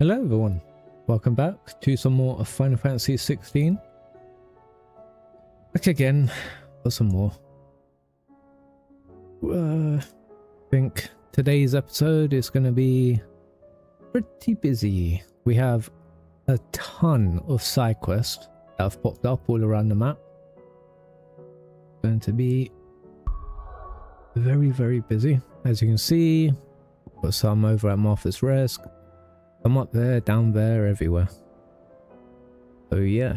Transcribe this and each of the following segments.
Hello everyone, welcome back to some more of Final Fantasy 16. Back again for some more. I think today's episode is going to be pretty busy. We have a ton of side quests that have popped up all around the map. Going to be very busy. As you can see, got some over at Martha's Rest. I'm up there, down there, everywhere. So yeah,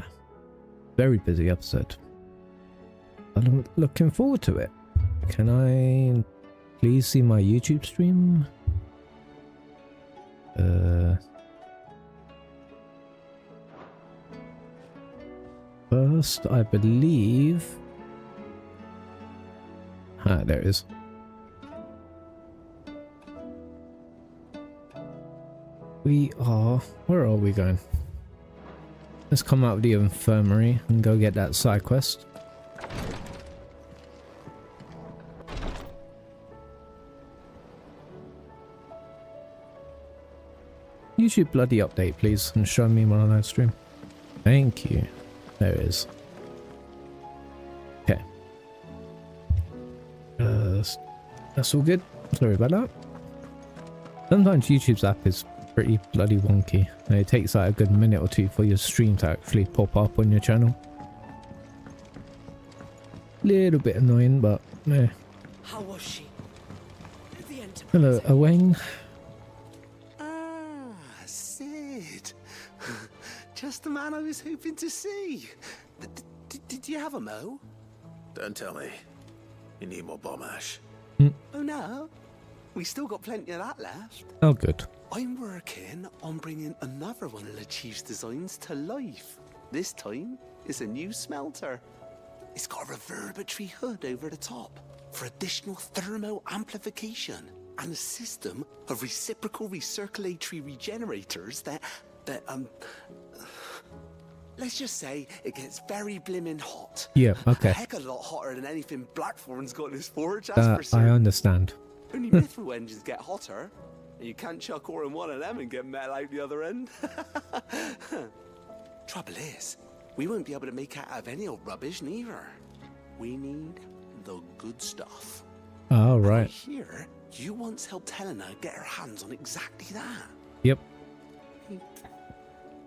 very busy episode. I'm looking forward to it. Can I please see my YouTube stream? First, I believe... there it is. We are... Where are we going? Let's come out of the infirmary and go get that side quest. YouTube bloody update, please, and show me when I stream. Thank you. There it is. Okay. That's all good. Sorry about that. Sometimes YouTube's app is pretty bloody wonky, and it takes like a good minute or two for your stream to actually pop up on your channel. Little bit annoying, but eh. How was she? Hello, Owain. Ah, Sid. Just the man I was hoping to see. Did you have a mo? Don't tell me. You need more bomb ash. Oh no, we still got plenty of that left. Oh, good. I'm working on bringing another one of the Chief's designs to life. This time, it's a new smelter. It's got a reverberatory hood over the top for additional thermo amplification and a system of reciprocal recirculatory regenerators that let's just say it gets very blimmin' hot. Yeah, okay. A heck of a lot hotter than anything Blackthorn's got in his forge, that's for I certain. understand. Only mithril engines get hotter, and you can't chuck ore in one of them and get metal out the other end. Trouble is, we won't be able to make out of any old rubbish neither. We need the good stuff. Oh, right. Here, you once helped Helena get her hands on exactly that. Yep.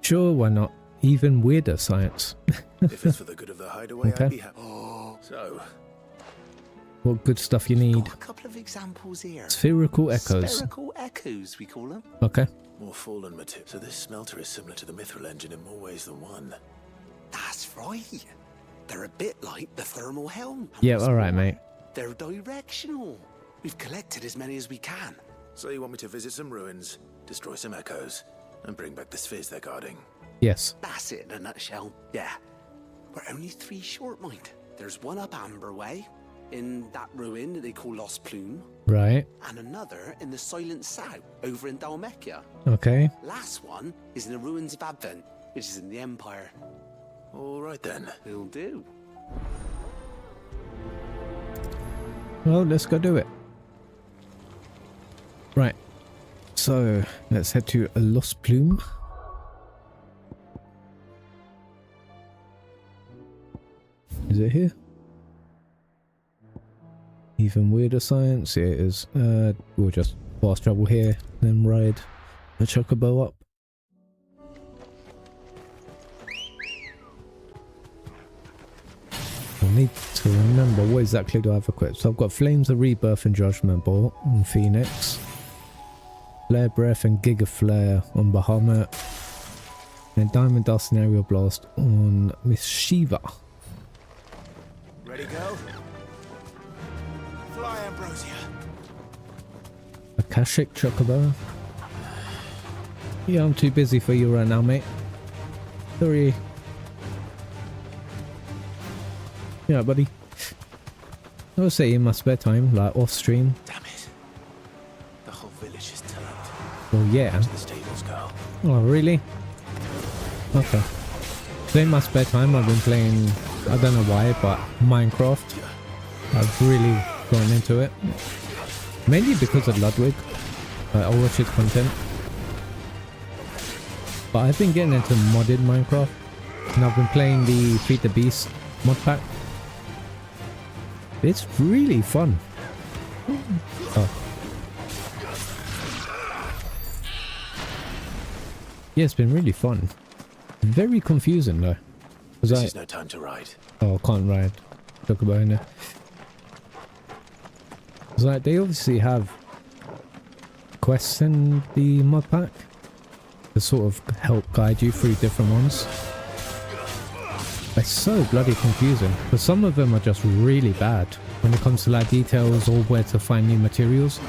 Sure, why not? Even weirder science. If it's for the good of the hideaway, Okay. I'd be happy. Oh, so What good stuff you need? Got a couple of examples here. Spherical echoes. Spherical echoes, we call them. Okay. more fallen material. So this smelter is similar to the mithril engine in more ways than one. That's right. They're a bit like the thermal helm. Yeah, alright, mate. They're directional. We've collected as many as we can. So you want me to visit some ruins, destroy some echoes, and bring back the spheres they're guarding? Yes. That's it in a nutshell. Yeah. We're only 3 short, mind. There's one up Amber Way, in that ruin that they call Lost Plume, Right. and another in the Silent South, over in Dalmekia. Okay. Last one is in the ruins of Advent, which is in the Empire. All right then. Will do. Well, let's go do it. Right. So, let's head to a Lost Plume. Is it here? Even weirder science? Yeah, it is. We'll just fast travel here, then ride the chocobo up. I need to remember what exactly do I have equipped. So I've got Flames of Rebirth and Judgment Bolt on Phoenix, Flare Breath and Giga Flare on Bahamut, and Diamond Dust and Aerial Blast on Miss Shiva. Ready, go? Fly, Ambrosia. Akashic Chocobo. Yeah, I'm too busy for you right now, mate. Sorry. Yeah, buddy. I'll say in my spare time, like off stream. Damn it. The whole village is turned. Well, yeah. To the stables go. Oh, really? Okay. So in my spare time, I've been playing, I don't know why, but Minecraft. I've really gone into it. Mainly because of Ludwig. I watch his content. But I've been getting into modded Minecraft, and I've been playing the Feed the Beast mod pack. It's really fun. Oh. Yeah, it's been really fun. Very confusing though. This is no time to ride. Oh, I can't ride. Talk about it. It's like they obviously have quests in the mod pack to sort of help guide you through different ones. It's so bloody confusing, but some of them are just really bad when it comes to like details or where to find new materials.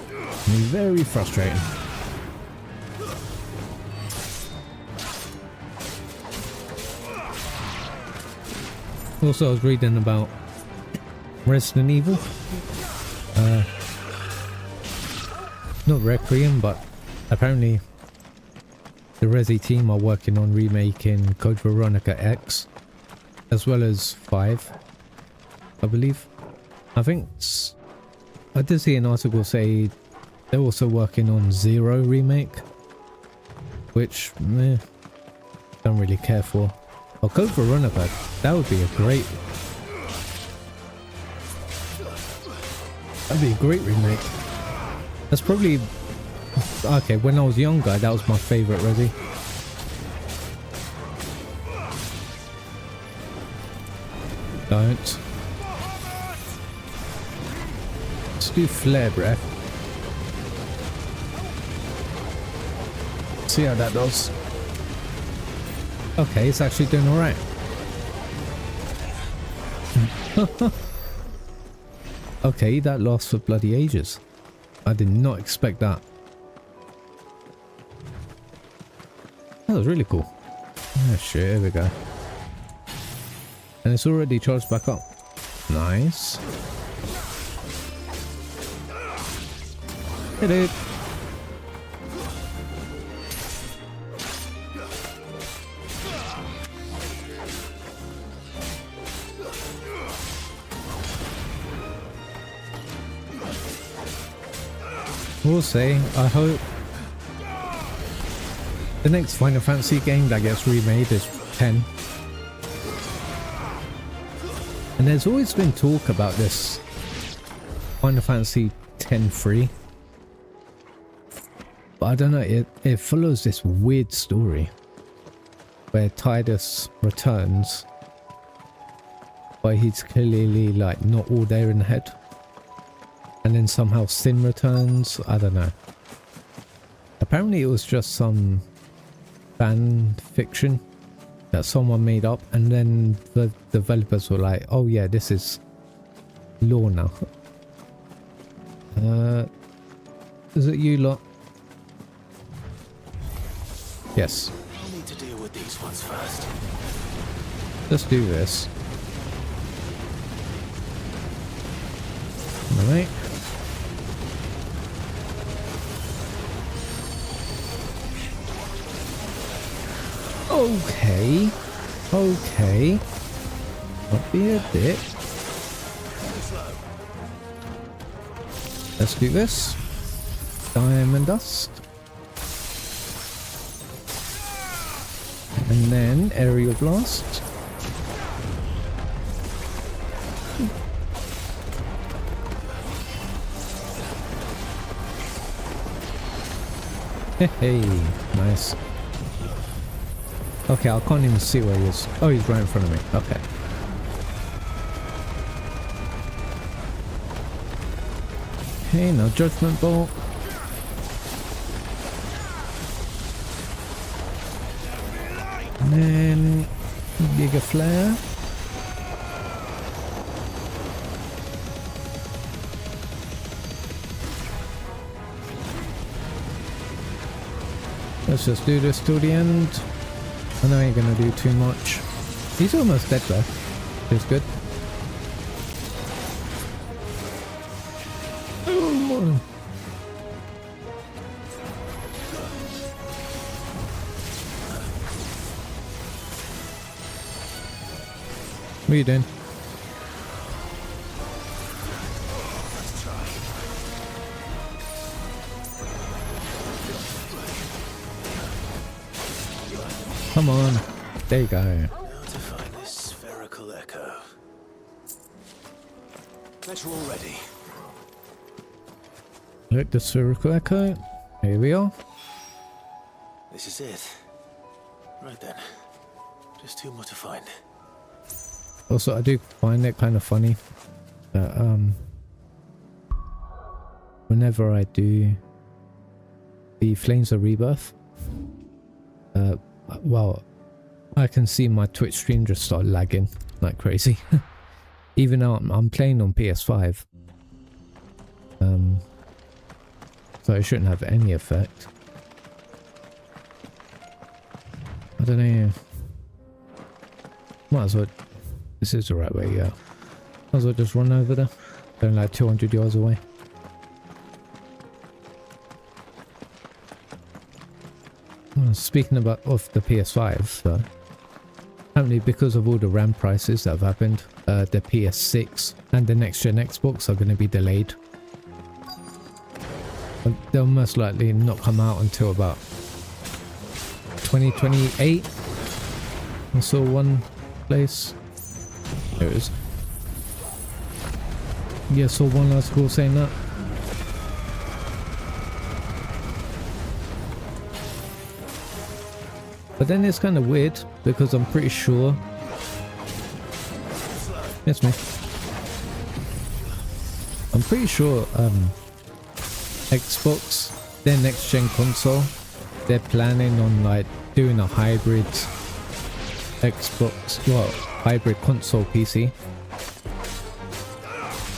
It's very frustrating. Also, I was reading about Resident Evil. Not Requiem, but apparently the Resi team are working on remaking Code Veronica X, as well as 5, I believe. I did see an article say they're also working on 0 remake, which don't really care for. Or Code Veronica, that would be a great... That'd be a great remake. That's probably... Okay, when I was younger, that was my favourite Resi. Don't. Let's do Flare Breath. See how that does. Okay, it's actually doing alright. Okay, that lasts for bloody ages. I did not expect that. That was really cool. Oh shit, here we go. And it's already charged back up. Nice. Hit it. We'll see. I hope the next Final Fantasy game that gets remade is 10. And there's always been talk about this Final Fantasy 10-3. But I don't know, it follows this weird story where Tidus returns, but he's clearly like not all there in the head. And then somehow Sin returns. I don't know. Apparently it was just some fan fiction that someone made up, and then the developers were like, oh yeah, this is law now. Is it you lot? Yes. I'll need to deal with these ones first. Let's do this. Alright. Okay. Okay. Not be a dick. Let's do this. Diamond dust. And then aerial blast. Hey, nice. Okay, I can't even see where he is. Oh, he's right in front of me. Okay. Okay, now Judgment Bolt. And then Giga Flare. Let's just do this till the end. I know I ain't gonna do too much. He's almost dead though. Feels good. Oh. What are you doing? Come on. There you go. Now to find this spherical echo. Bet you're all ready. Look, the spherical echo. Here we are. This is it. Right then. Just two more to find. Also, I do find it kind of funny that whenever I do the Flames of Rebirth, well, I can see my Twitch stream just start lagging like crazy. Even though I'm playing on PS5, so it shouldn't have any effect. I don't know. Might as well. This is the right way, yeah. Might as well just run over there. They're like 200 yards away. Speaking about of the PS5, apparently because of all the RAM prices that have happened, the PS6 and the next gen Xbox are going to be delayed. They'll most likely not come out until about 2028. I saw one place. There it is. Yeah, I saw one article saying that. But then it's kind of weird because I'm pretty sure. It's me. I'm pretty sure Xbox, their next gen console, they're planning on like doing a hybrid Xbox, well, hybrid console PC.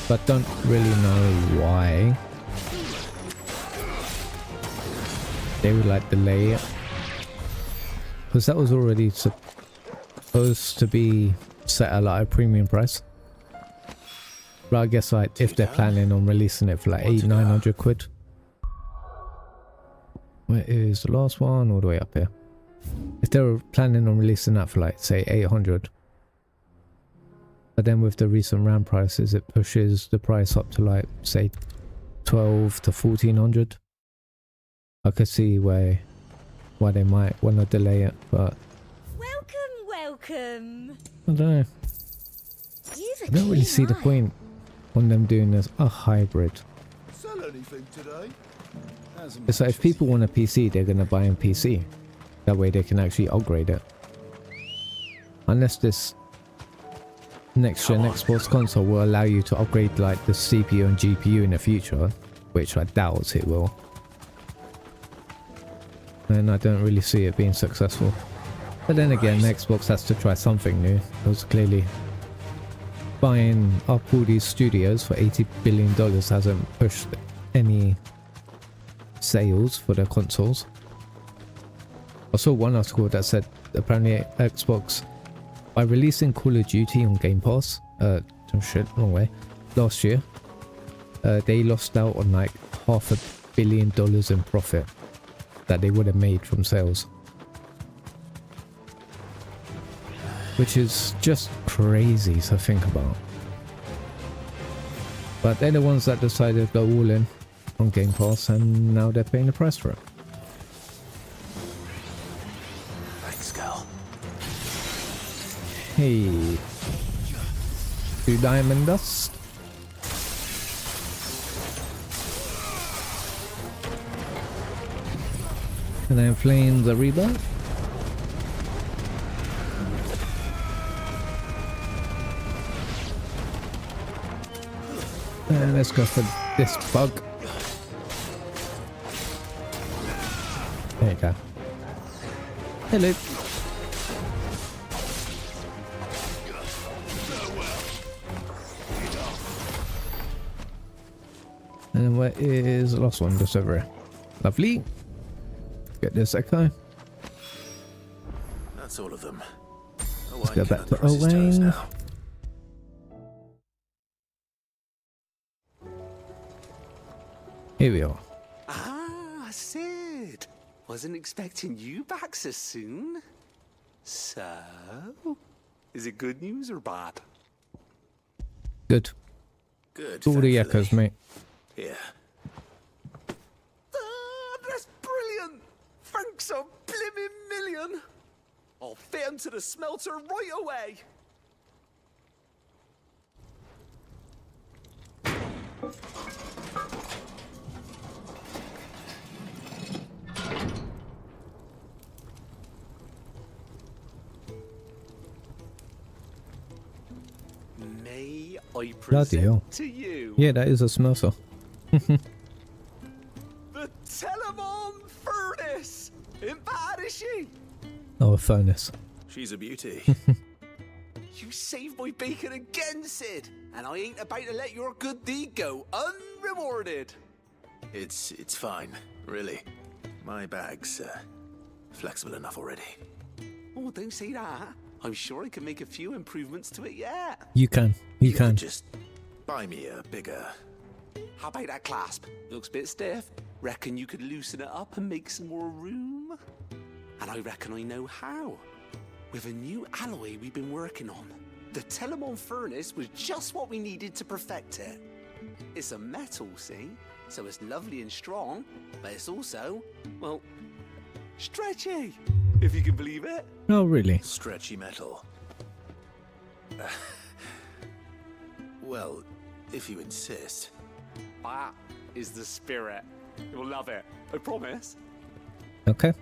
But don't really know why they would like delay it. Because that was already supposed to be set at like a premium price. But I guess like if they're planning on releasing it for like 800-900 quid. Where is the last one? All the way up here. If they were planning on releasing that for like say 800. But then with the recent RAM prices it pushes the price up to like say 12 to 1400. I could see why they might want to delay it, but welcome. I don't know. I don't really see the point on them doing this a hybrid. Sell anything today? It's like if people want a PC, they're gonna buy a PC. That way they can actually upgrade it. Unless this next gen Xbox console will allow you to upgrade like the CPU and GPU in the future, which I doubt it will. And I don't really see it being successful. But then again, Xbox has to try something new, because clearly buying up all these studios for $80 billion hasn't pushed any sales for their consoles. I saw one article that said apparently Xbox, by releasing Call of Duty on Game Pass, wrong way, last year, they lost out on like $500 million in profit that they would have made from sales, which is just crazy to think about. But they're the ones that decided to go all in on Game Pass, and now they're paying the price for it. Thanks, Cal. Hey, 2 diamond dust. And then Flames of Rebirth. And let's go for this bug. There you go. Hello. And where is the last one? Just over here. Lovely. Get this echo. That's all of them. Let's go back to Owain. Here we are. Ah, Sid. Wasn't expecting you back so soon. So, is it good news or bad? Good. Good. All the thankfully. echoes, mate. Here. Ah, that's brilliant. Thanks a blimmin' million. the smelter right away. May I Bloody hell. present to you Yeah, that is a smelter. the Telemon furnace? Ain't bad, is she? Oh, a furnace. She's a beauty. You saved my bacon again, Sid, and I ain't about to let your good deed go unrewarded. It's fine, really. My bag's flexible enough already. Oh, don't say that. I'm sure I can make a few improvements to it yet. You can. You could can. just buy me a bigger. How about that clasp? Looks a bit stiff. Reckon you could loosen it up and make some more room? And I reckon I know how. With a new alloy we've been working on. The Telemon furnace was just what we needed to perfect it. It's a metal, see? So it's lovely and strong, but it's also, well, stretchy, if you can believe it. Oh, really? Stretchy metal. Well, if you insist. That is the spirit. You'll love it, I promise. Okay.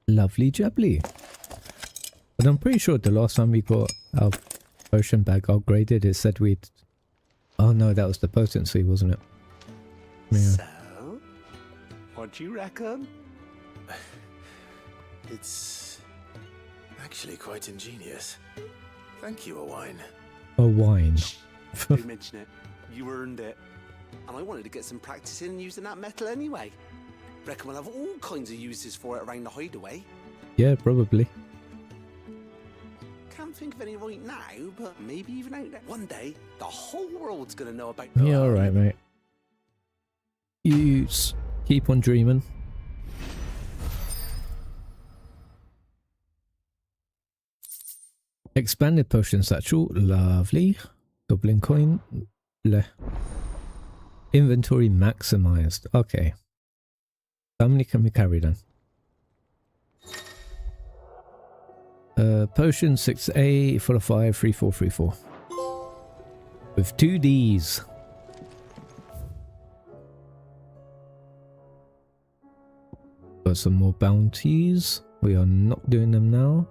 Lovely jubbly. But I'm pretty sure the last time we got our potion bag upgraded, it said we'd... Oh no, that was the potency, wasn't it? Yeah. So, what do you reckon? It's actually quite ingenious. Thank you, Owain. A wine. Don't mention it. You earned it. And I wanted to get some practice in using that metal anyway. Reckon we'll have all kinds of uses for it around the hideaway. Yeah, probably. Can't think of any right now, but maybe even out there. One day, the whole world's gonna know about. Yeah, alright, mate. You keep on dreaming. Expanded potion satchel, lovely. Goblin coin, inventory maximized. Okay. How many can we carry then? Potion 6A, full of 5, 3, 4, 3, 4. With 2 Ds. Got some more bounties. We are not doing them now.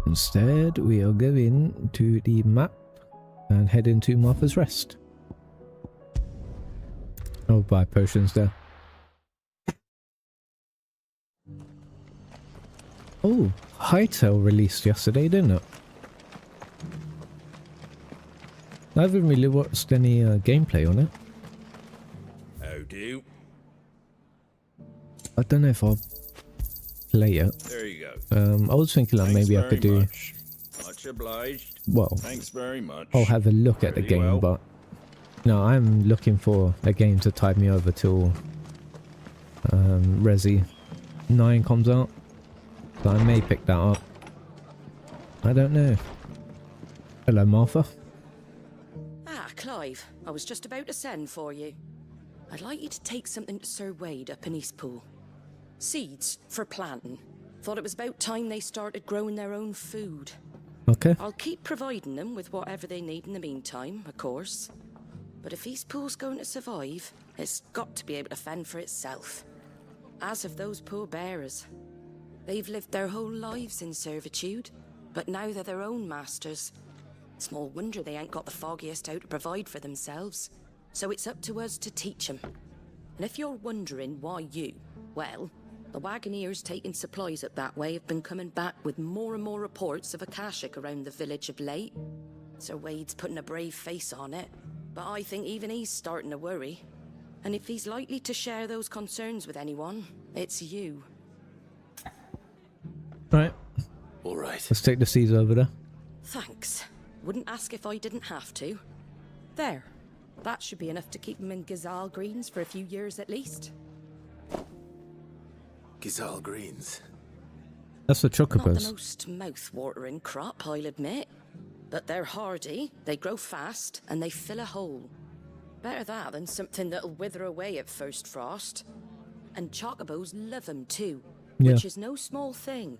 Instead, we are going to the map and head into Martha's Rest. I'll buy potions there. Oh, Hightail released yesterday, didn't it? I haven't really watched any gameplay on it. How do? I don't know if I'll play it. There you go. I was thinking like maybe I could do... Much obliged. Well, Thanks very much. I'll have a look at the Very game, well. but... No, I'm looking for a game to tide me over till... Resi 9 comes out. So I may pick that up. I don't know. Hello, Martha. Ah, Clive. I was just about to send for you. I'd like you to take something to Sir Wade up in Eastpool. Seeds for planting. Thought it was about time they started growing their own food. Okay. I'll keep providing them with whatever they need in the meantime, of course. But if Eastpool's going to survive, it's got to be able to fend for itself. As of those poor bearers. They've lived their whole lives in servitude, but now they're their own masters. Small wonder they ain't got the foggiest how to provide for themselves. So it's up to us to teach them. And if you're wondering why you, well, the Wagoneers taking supplies up that way have been coming back with more and more reports of Akashic around the village of late. Sir Wade's putting a brave face on it, but I think even he's starting to worry. And if he's likely to share those concerns with anyone, it's you. Right. All right. Let's take the seeds over there. Thanks. Wouldn't ask if I didn't have to. There. That should be enough to keep them in Gazal Greens for a few years at least. Gazal Greens. That's the Not the chocobos. most mouth-watering crop, I'll admit. But they're hardy, they grow fast, and they fill a hole. Better that than something that'll wither away at first frost. And chocobos love them too. Yeah. which is no small thing.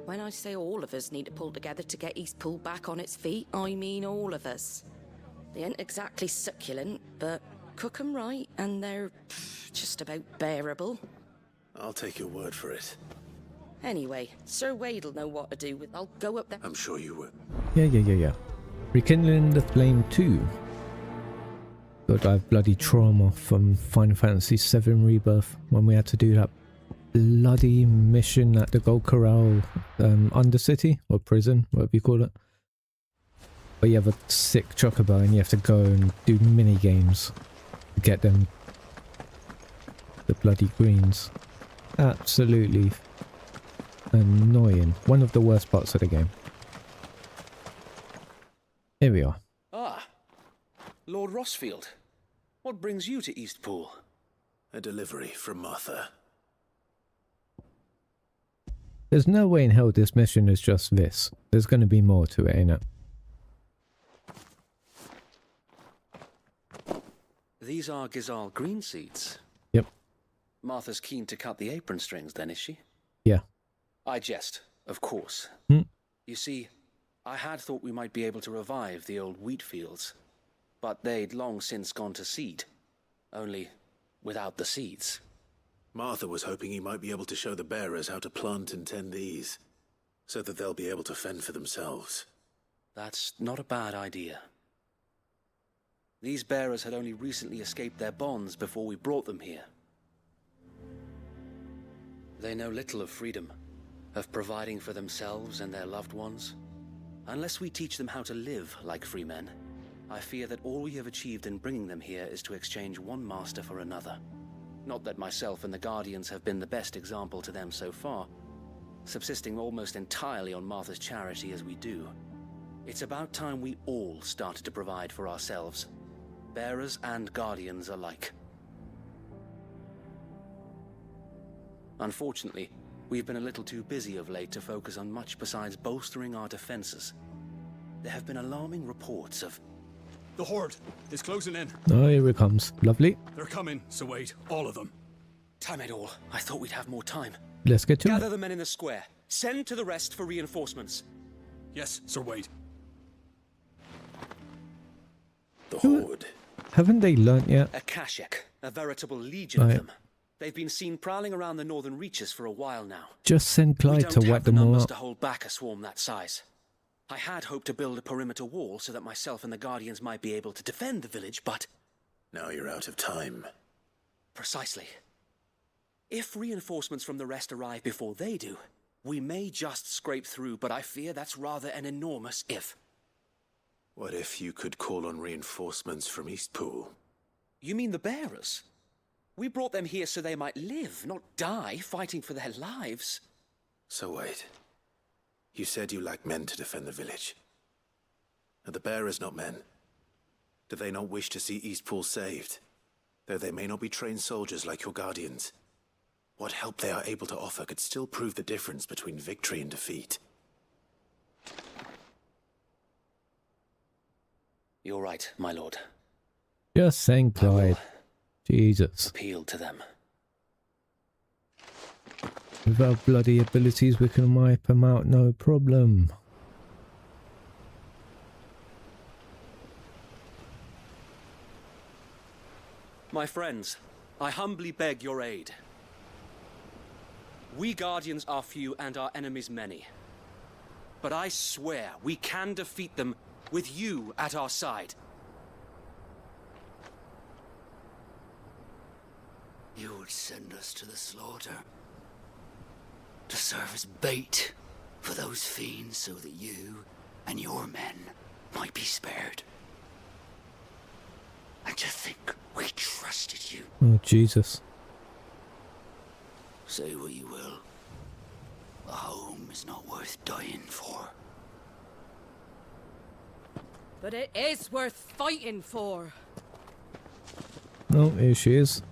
When I say all of us need to pull together to get Eastpool back on its feet, I mean all of us. They ain't exactly succulent, but cook 'em right and they're just about bearable. I'll take your word for it. Anyway, Sir Wade'll know what to do with. I'll go up there. I'm sure you will. Yeah. Rekindling the Flame 2. God, I have bloody trauma from Final Fantasy VII Rebirth when we had to do that bloody mission at the Gold Corral Undercity or prison, whatever you call it. But you have a sick chocobo and you have to go and do mini games to get them the bloody greens. Absolutely annoying. One of the worst parts of the game. Here we are. Ah, Lord Rossfield. What brings you to Eastpool? A delivery from Martha. There's no way in hell this mission is just this. There's going to be more to it, ain't it? These are Gizal green seeds. Yep. Martha's keen to cut the apron strings then, is she? Yeah. I jest, of course. You see, I had thought we might be able to revive the old wheat fields, but they'd long since gone to seed, only without the seeds. Martha was hoping he might be able to show the bearers how to plant and tend these, so that they'll be able to fend for themselves. That's not a bad idea. These bearers had only recently escaped their bonds before we brought them here. They know little of freedom, of providing for themselves and their loved ones. Unless we teach them how to live like free men, I fear that all we have achieved in bringing them here is to exchange one master for another. Not that myself and the Guardians have been the best example to them so far, subsisting almost entirely on Martha's charity as we do. It's about time we all started to provide for ourselves, bearers and Guardians alike. Unfortunately, we've been a little too busy of late to focus on much besides bolstering our defenses. There have been alarming reports of... The Horde is closing in. Oh, here it comes. Lovely. They're coming, so wait, all of them. Damn it all, I thought we'd have more time. Let's get to Gather it. the men in the square. Send to the rest for reinforcements. Yes, Sir Wade. The Horde. Haven't they learnt yet? A Kashek, a veritable legion of them. They've been seen prowling around the northern reaches for a while now. Just send We Clyde to don't whack have the them all numbers up. to hold back a swarm that size. I had hoped to build a perimeter wall so that myself and the Guardians might be able to defend the village, but... Now you're out of time. Precisely. If reinforcements from the rest arrive before they do, we may just scrape through, but I fear that's rather an enormous if. What if you could call on reinforcements from Eastpool? You mean the bearers? We brought them here so they might live, not die, fighting for their lives. So wait. You said you lack men to defend the village. Are the bearers not men? Do they not wish to see Eastpool saved? Though they may not be trained soldiers like your Guardians. What help they are able to offer could still prove the difference between victory and defeat. You're right, my lord. Just send Clyde. Jesus. Appeal to them. With our bloody abilities, we can wipe them out, no problem. My friends, I humbly beg your aid. We Guardians are few and our enemies many. But I swear we can defeat them with you at our side. You would send us to the slaughter, to serve as bait for those fiends so that you and your men might be spared. And to think we trusted you. Oh, Jesus. Say what you will. A home is not worth dying for. But it is worth fighting for. Oh, here she is.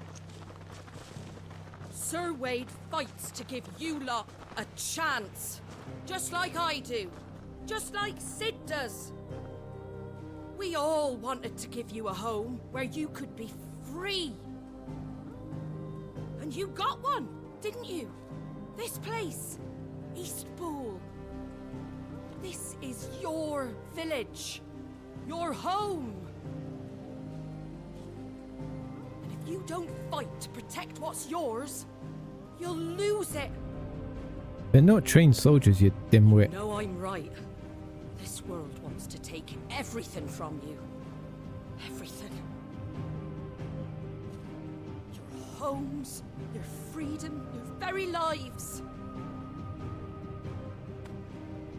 Sir Wade fights to give you lot a chance. Just like I do. Just like Sid does. We all wanted to give you a home where you could be free. And you got one, didn't you? This place, Eastpool. This is your village, your home. And if you don't fight to protect what's yours, you'll lose it. They're not trained soldiers, you dimwit. No, I'm right. This world wants to take everything from you. Everything. Your homes, your freedom, your very lives.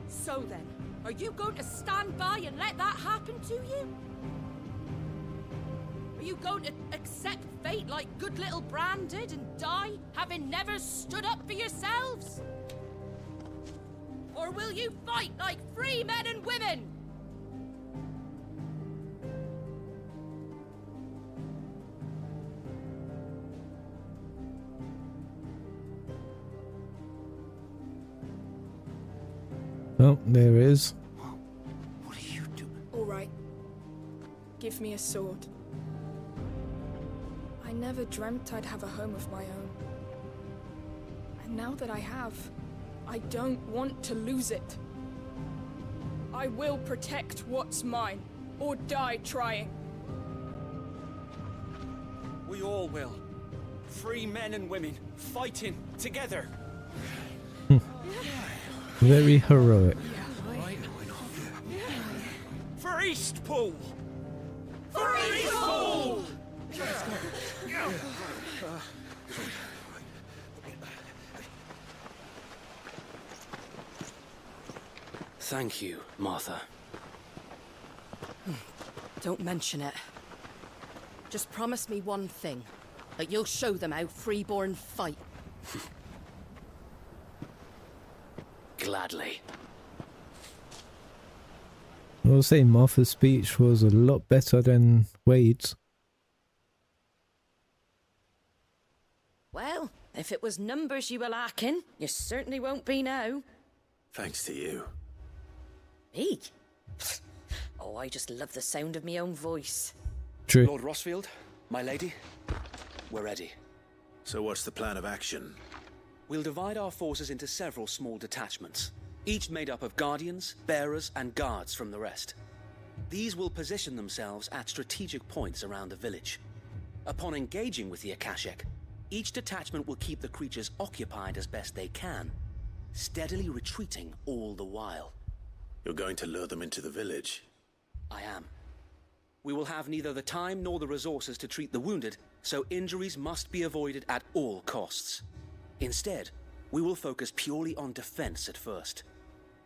So then, are you going to stand by and let that happen to you? Are you going to accept fate like good little Bran did and die, having never stood up for yourselves? Or will you fight like free men and women? Oh, there it is. What are you doing? All right. Give me a sword. I never dreamt I'd have a home of my own. And now that I have, I don't want to lose it. I will protect what's mine, or die trying. We all will. Free men and women, fighting together. Very heroic. For Eastpool! For Eastpool! Thank you, Martha. Don't mention it. Just promise me one thing. That you'll show them how freeborn fight. Gladly. I'll say Martha's speech was a lot better than Wade's. Well, if it was numbers you were lacking, you certainly won't be now. Thanks to you. Me? Oh, I just love the sound of my own voice. True. Lord Rossfield, my lady, we're ready. So what's the plan of action? We'll divide our forces into several small detachments, each made up of guardians, bearers, and guards from the rest. These will position themselves at strategic points around the village. Upon engaging with the Akashic, each detachment will keep the creatures occupied as best they can, steadily retreating all the while. You're going to lure them into the village? I am. We will have neither the time nor the resources to treat the wounded, so injuries must be avoided at all costs. Instead, we will focus purely on defense at first.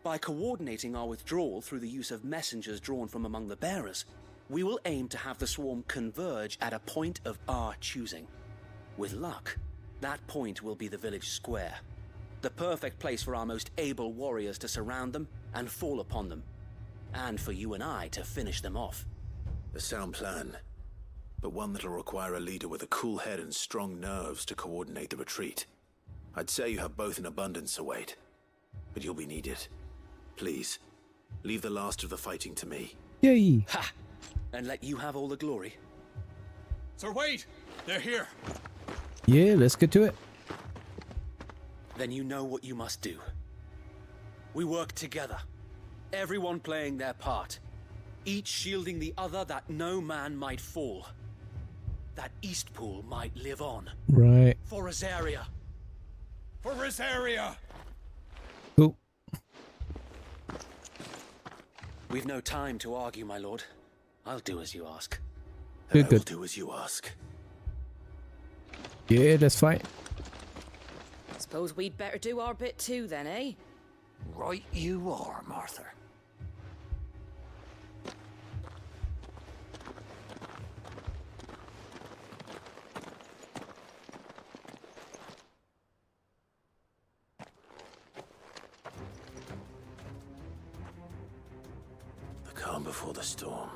By coordinating our withdrawal through the use of messengers drawn from among the bearers, we will aim to have the swarm converge at a point of our choosing. With luck, that point will be the village square, the perfect place for our most able warriors to surround them and fall upon them, and for you and I to finish them off. A sound plan, but one that'll require a leader with a cool head and strong nerves to coordinate the retreat. I'd say you have both in abundance, Sir Wade, but you'll be needed. Please, leave the last of the fighting to me. Yay! Ha! And let you have all the glory. Sir Wade, they're here. Yeah, let's get to it. Then you know what you must do. We work together, everyone playing their part, each shielding the other that no man might fall, that Eastpool might live on. Right. For Rosaria. For Rosaria! Cool. We've no time to argue, my lord. I'll do as you ask. Good, I will good. do as you ask. Yeah, let's fight. Suppose we'd better do our bit too then, eh? Right you are, Martha. The calm before the storm.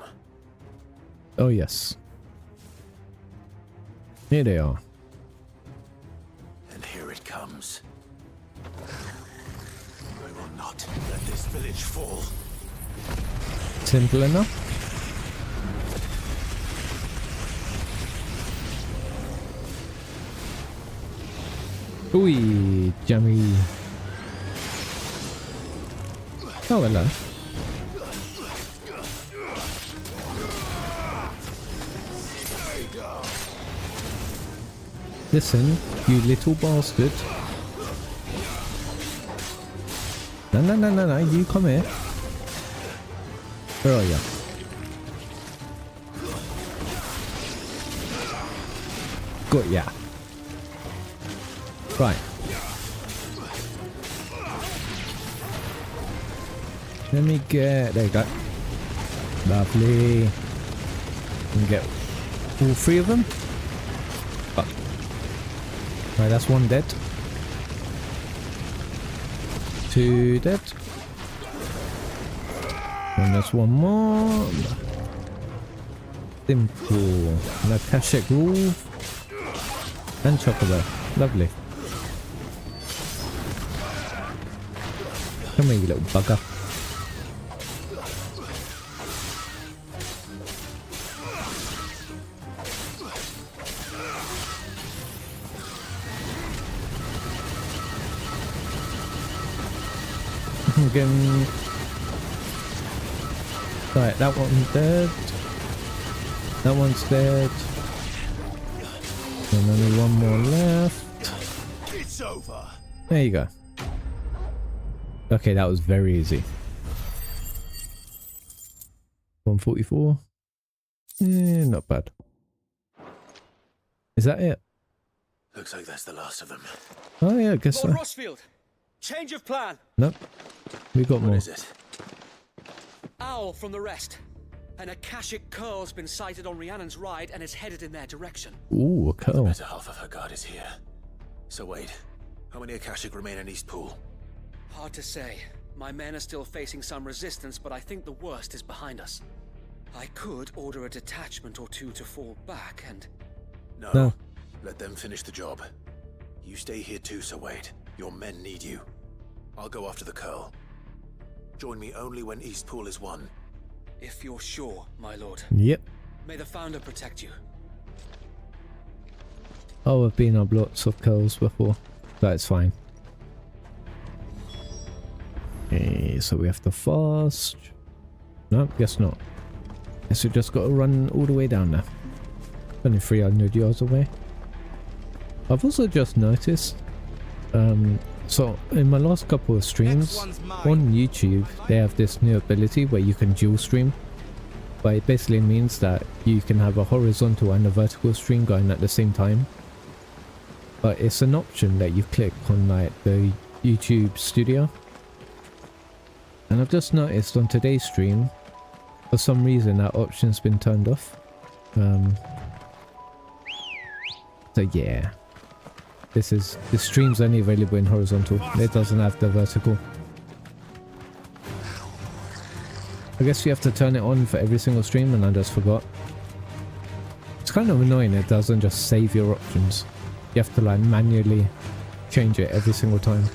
Oh, yes. Here they are. And here it comes. I will not let this village fall. Simple enough. Ooh, jammy. Oh, hello. Listen, you little bastard. No, you come here. Where are you? Got ya. Right. Let me get... There you go. Lovely. Can get all three of them. Oh. Right, that's one dead. Two dead. And there's one more. Simple. Now Kashek Groove. And Chocobo. Lovely. Come here, you little bugger. Again. Right, that one's dead. That one's dead. And only one more left. It's over. There you go. Okay, that was very easy. 144. Not bad. Is that it? Looks like that's the last of them. Oh yeah, I guess so. Lord Rossfield, change of plan. Nope. We got more. What is it? Owl from the rest. An Akashic curl's been sighted on Rhiannon's ride and is headed in their direction. Ooh, a The curl. better half of her guard is here. So wait, how many Akashic remain in Eastpool? Hard to say. My men are still facing some resistance, but I think the worst is behind us. I could order a detachment or two to fall back and... No. Let them finish the job. You stay here too, Sir Wade. Your men need you. I'll go after the curl. Join me only when Eastpool is won. If you're sure, my lord. Yep. May the Founder protect you. Oh, I've been up lots of curls before. That's fine. Okay, so we have to fast. No, guess not. Guess we just got to run all the way down there. Only 300 yards away. I've also just noticed, so in my last couple of streams on YouTube, they have this new ability where you can dual stream. But it basically means that you can have a horizontal and a vertical stream going at the same time. But it's an option that you click on like the YouTube studio. And I've just noticed on today's stream, for some reason that option's been turned off. So yeah. This stream's only available in horizontal. It doesn't have the vertical. I guess you have to turn it on for every single stream and I just forgot. It's kind of annoying it doesn't just save your options. You have to like manually change it every single time.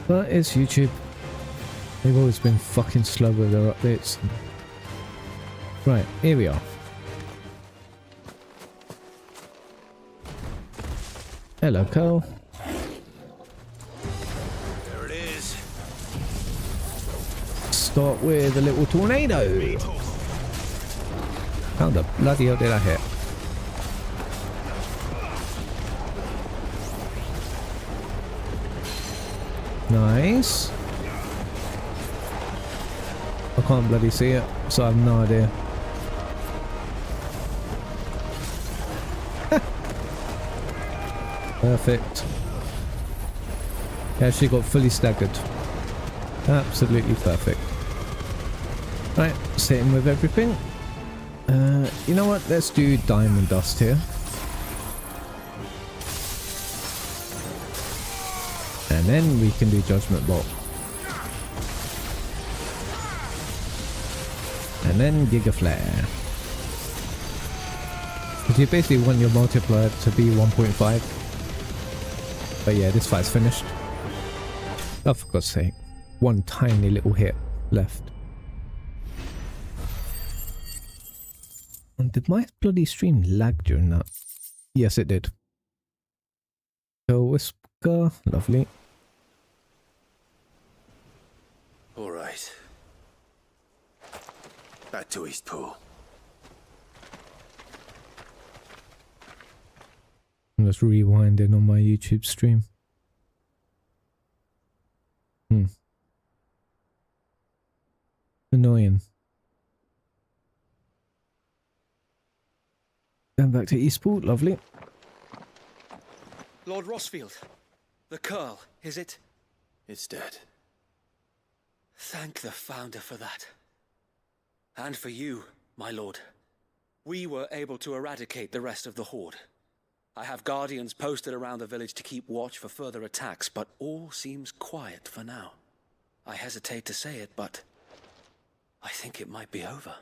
But it's YouTube. They've always been fucking slow with their updates. Right, here we are. Hello, Carl. There it is. Start with a little tornado. How the bloody hell did I hit? Nice. I can't bloody see it, so I have no idea. Perfect. Yeah, she got fully staggered. Absolutely perfect. Right, sitting with everything. You know what? Let's do diamond dust here. And then we can do judgment bolt. And then giga flare. Because you basically want your multiplier to be 1.5. But yeah, this fight's finished. Oh, for God's sake. One tiny little hit left. And did my bloody stream lag during that? Yes, it did. Whisker, lovely. All right. Back to Eastpool. I'm just rewinding on my YouTube stream. Annoying. Going back to Eastport, lovely. Lord Rossfield, the Curl, is it? It's dead. Thank the Founder for that. And for you, my lord. We were able to eradicate the rest of the Horde. I have guardians posted around the village to keep watch for further attacks, but all seems quiet for now. I hesitate to say it, but I think it might be over.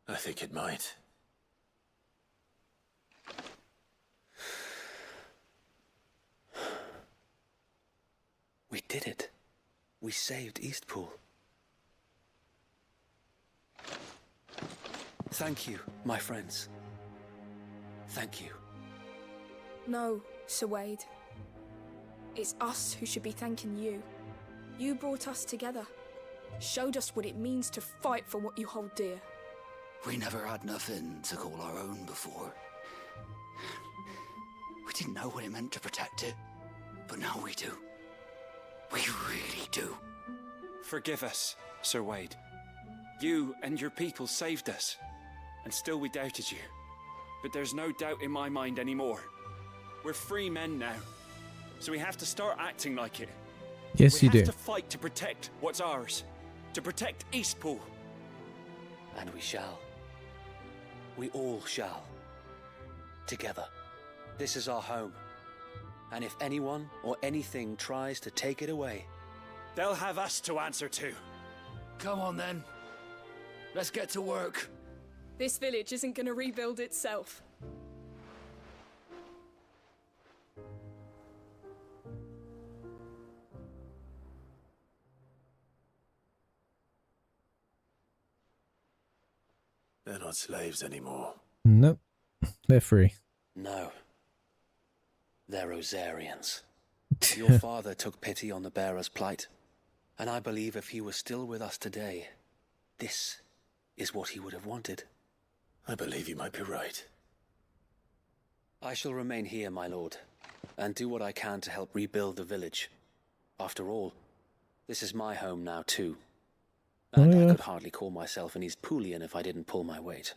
I think it might. We did it. We saved Eastpool. Thank you, my friends. Thank you. No, Sir Wade. It's us who should be thanking you. You brought us together. Showed us what it means to fight for what you hold dear. We never had nothing to call our own before. We didn't know what it meant to protect it, but now we do. We really do. Forgive us, Sir Wade. You and your people saved us, and still we doubted you. But there's no doubt in my mind anymore. We're free men now, so we have to start acting like it. Yes, you do. We have to fight to protect what's ours, to protect Eastpool. And we shall. We all shall. Together. This is our home. And if anyone or anything tries to take it away, they'll have us to answer to. Come on then. Let's get to work. This village isn't gonna rebuild itself. They're not slaves anymore. Nope. They're free. no. They're Rosarians. Your father took pity on the bearer's plight, and I believe if he was still with us today, this is what he would have wanted. I believe you might be right. I shall remain here, my lord, and do what I can to help rebuild the village. After all, this is my home now too. And I could hardly call myself an Eastpoolian if I didn't pull my weight.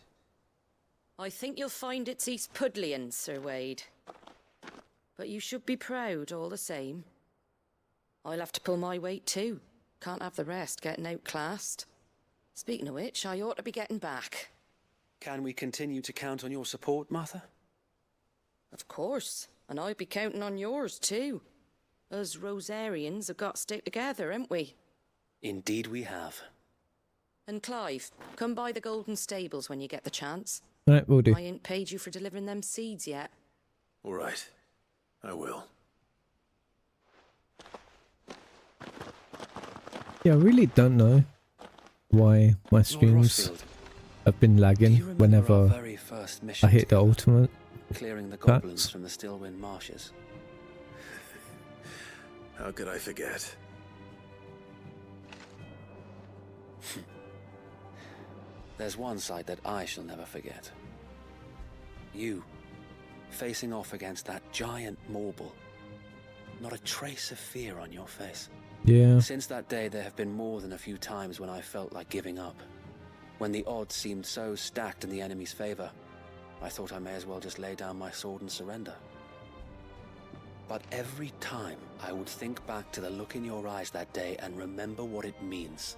I think you'll find it's Eastpudlian, Sir Wade. But you should be proud all the same. I'll have to pull my weight too. Can't have the rest getting outclassed. Speaking of which, I ought to be getting back. Can we continue to count on your support, Martha? Of course, and I'll be counting on yours too. Us Rosarians have got to stick together, haven't we? Indeed we have. And Clive, come by the Golden Stables when you get the chance. Right, we'll do. I ain't paid you for delivering them seeds yet. All right. I will. Yeah, I really don't know why my streams have been lagging whenever I hit the ultimate. Clearing the goblins from the Stillwind marshes. How could I forget? There's one sight that I shall never forget. You, facing off against that giant Morble. Not a trace of fear on your face. Yeah. Since that day, there have been more than a few times when I felt like giving up. When the odds seemed so stacked in the enemy's favor, I thought I may as well just lay down my sword and surrender. But every time, I would think back to the look in your eyes that day and remember what it means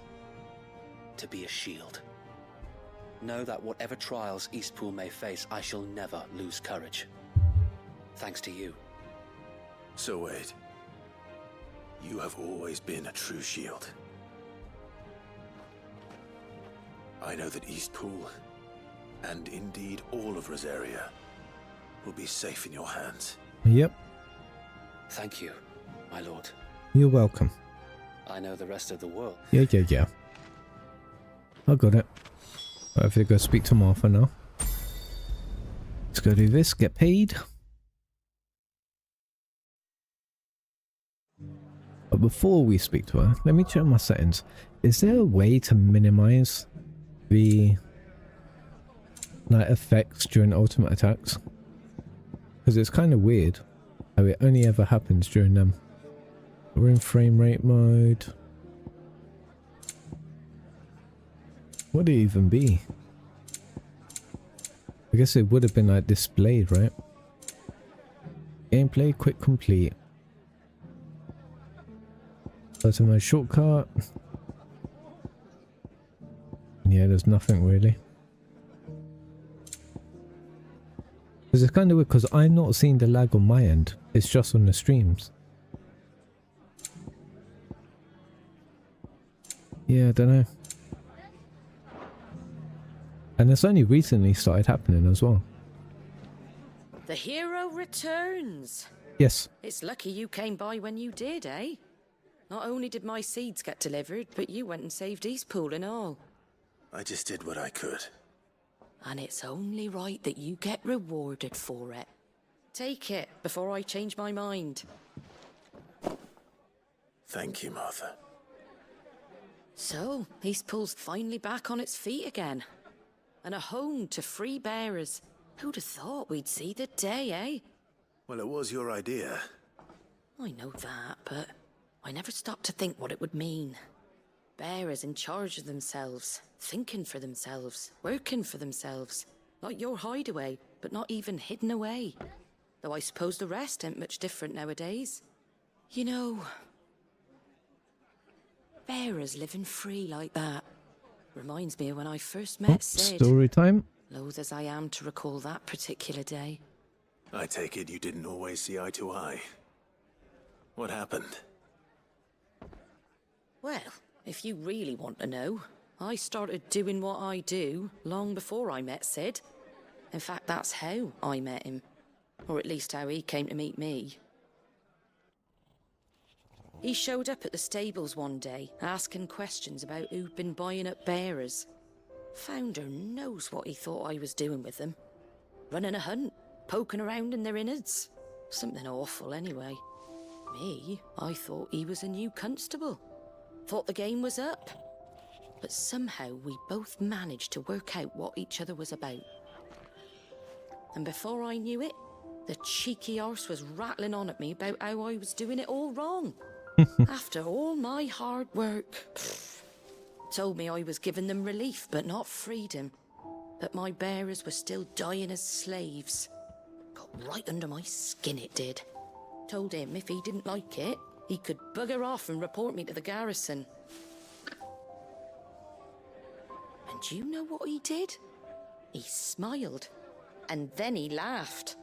to be a shield. Know that whatever trials Eastpool may face, I shall never lose courage. Thanks to you. So Wade, you have always been a true shield. I know that Eastpool, and indeed all of Rosaria, will be safe in your hands. Yep. Thank you, my lord. You're welcome. I know the rest of the world. Yeah. I got it. I have to go speak to Martha now. Let's go do this, get paid. But before we speak to her, let me check my settings. Is there a way to minimize the effects during ultimate attacks? Because it's kind of weird how it only ever happens during them. We're in frame rate mode. Would it even be? I guess it would have been like displayed, right? Gameplay, quick complete. Go to my shortcut. Yeah, there's nothing really. Because it's kind of weird because I'm not seeing the lag on my end. It's just on the streams. Yeah, I don't know. And it's only recently started happening as well. The hero returns. Yes. It's lucky you came by when you did, eh? Not only did my seeds get delivered, but you went and saved Eastpool and all. I just did what I could. And it's only right that you get rewarded for it. Take it before I change my mind. Thank you, Martha. So, Eastpool's finally back on its feet again. And a home to free bearers. Who'd have thought we'd see the day, eh? Well, it was your idea. I know that, but I never stopped to think what it would mean. Bearers in charge of themselves, thinking for themselves, working for themselves. Like your hideaway, but not even hidden away. Though I suppose the rest ain't much different nowadays. You know, bearers living free like that reminds me of when I first met Sid. Story time. Loath as I am to recall that particular day. I take it you didn't always see eye to eye. What happened? Well, if you really want to know, I started doing what I do long before I met Sid. In fact, that's how I met him. Or at least how he came to meet me. He showed up at the stables one day, asking questions about who'd been buying up bearers. Founder knows what he thought I was doing with them. Running a hunt, poking around in their innards. Something awful anyway. Me, I thought he was a new constable. Thought the game was up. But somehow we both managed to work out what each other was about. And before I knew it, the cheeky arse was rattling on at me about how I was doing it all wrong. After all my hard work. Told me I was giving them relief, but not freedom. That my bearers were still dying as slaves. Got right under my skin, it did. Told him if he didn't like it, he could bugger off and report me to the garrison. And you know what he did? He smiled. And then he laughed.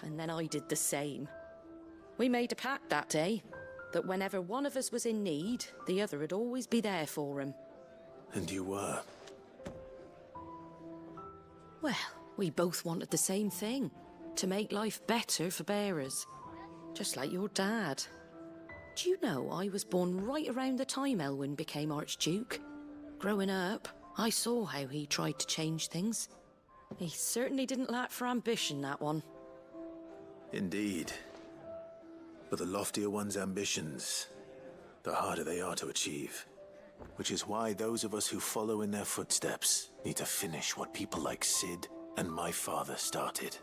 And then I did the same. We made a pact that day, that whenever one of us was in need, the other would always be there for him. And you were? Well, we both wanted the same thing. To make life better for bearers. Just like your dad. Do you know I was born right around the time Elwyn became Archduke? Growing up, I saw how he tried to change things. He certainly didn't lack for ambition, that one. Indeed. But the loftier one's ambitions, the harder they are to achieve. Which is why those of us who follow in their footsteps need to finish what people like Sid and my father started.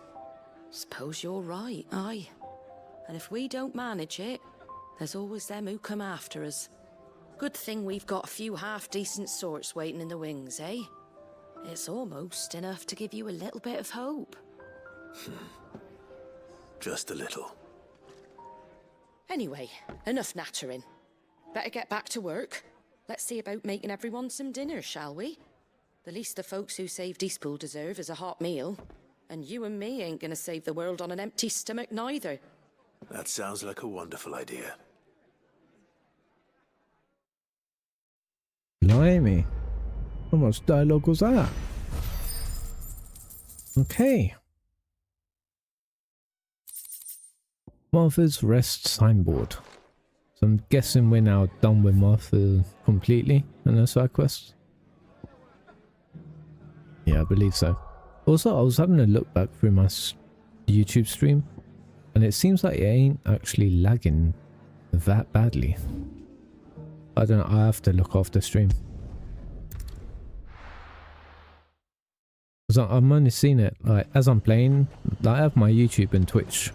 Suppose you're right, aye. And if we don't manage it, there's always them who come after us. Good thing we've got a few half-decent sorts waiting in the wings, eh? It's almost enough to give you a little bit of hope. Just a little. Anyway, enough nattering. Better get back to work. Let's see about making everyone some dinner, shall we? The least the folks who saved Eastpool deserve is a hot meal. And you and me ain't gonna save the world on an empty stomach neither. That sounds like a wonderful idea. Blimey. How much dialogue was that? Okay. Martha's Rest signboard. So I'm guessing we're now done with Martha completely and her side quests. Yeah, I believe so. Also, I was having a look back through my YouTube stream, and it seems like it ain't actually lagging that badly. I don't know, I have to look after stream. Because I'm only seeing it, like, as I'm playing, like, I have my YouTube and Twitch,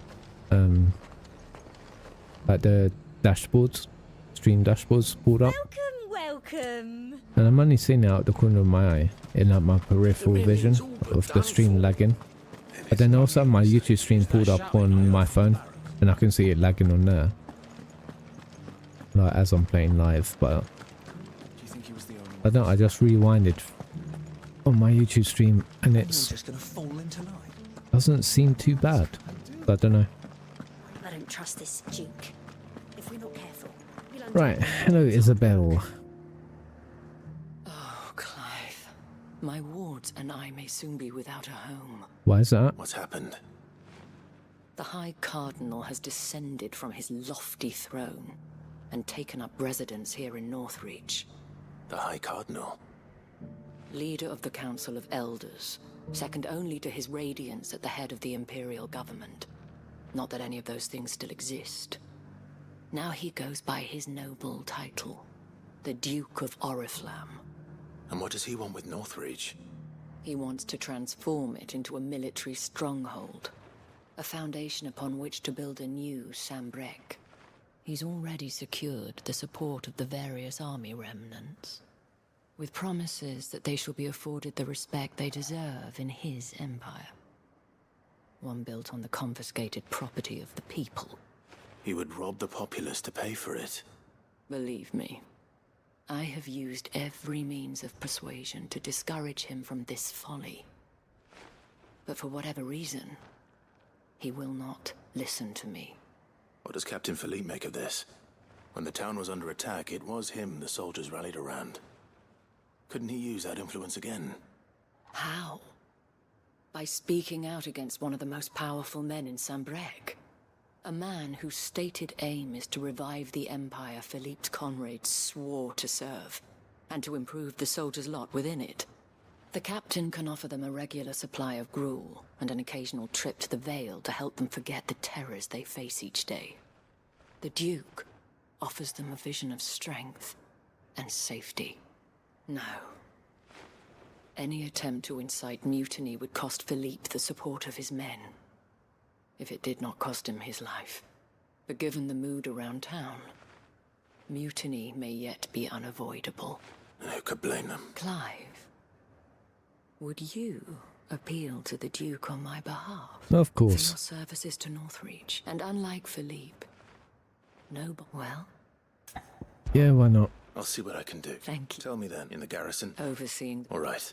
like the dashboards, stream dashboards pulled up. Welcome. And I'm only seeing it out the corner of my eye, in like my peripheral vision of the stream lagging. But then also my YouTube stream pulled up on my phone, and I can see it lagging on there. Like as I'm playing live, but I don't know, I just rewinded on my YouTube stream and it's doesn't seem too bad. I don't know. I don't trust this Duke. If we're not careful. Right, hello Isabel. Oh, Clive. My wards and I may soon be without a home. Why is that? What's happened? The High Cardinal has descended from his lofty throne and taken up residence here in Northreach. The High Cardinal? Leader of the Council of Elders, second only to his Radiance at the head of the Imperial government. Not that any of those things still exist. Now he goes by his noble title, the Duke of Oriflamme. And what does he want with Northreach? He wants to transform it into a military stronghold, a foundation upon which to build a new Sambrec. He's already secured the support of the various army remnants, with promises that they shall be afforded the respect they deserve in his empire. One built on the confiscated property of the people. He would rob the populace to pay for it. Believe me, I have used every means of persuasion to discourage him from this folly. But for whatever reason, he will not listen to me. What does Captain Philippe make of this? When the town was under attack, it was him the soldiers rallied around. Couldn't he use that influence again? How? By speaking out against one of the most powerful men in Sambrec. A man whose stated aim is to revive the empire Philippe's comrades swore to serve, and to improve the soldiers' lot within it. The captain can offer them a regular supply of gruel, and an occasional trip to the Vale to help them forget the terrors they face each day. The Duke offers them a vision of strength and safety. No. Any attempt to incite mutiny would cost Philippe the support of his men, if it did not cost him his life. But given the mood around town, mutiny may yet be unavoidable. Who could blame them? Clive, would you appeal to the Duke on my behalf? Of course. For your services to Northreach, and unlike Philippe, noble. Well? Yeah, why not? I'll see what I can do. Thank you. Tell me then, in the garrison? Overseeing. All right.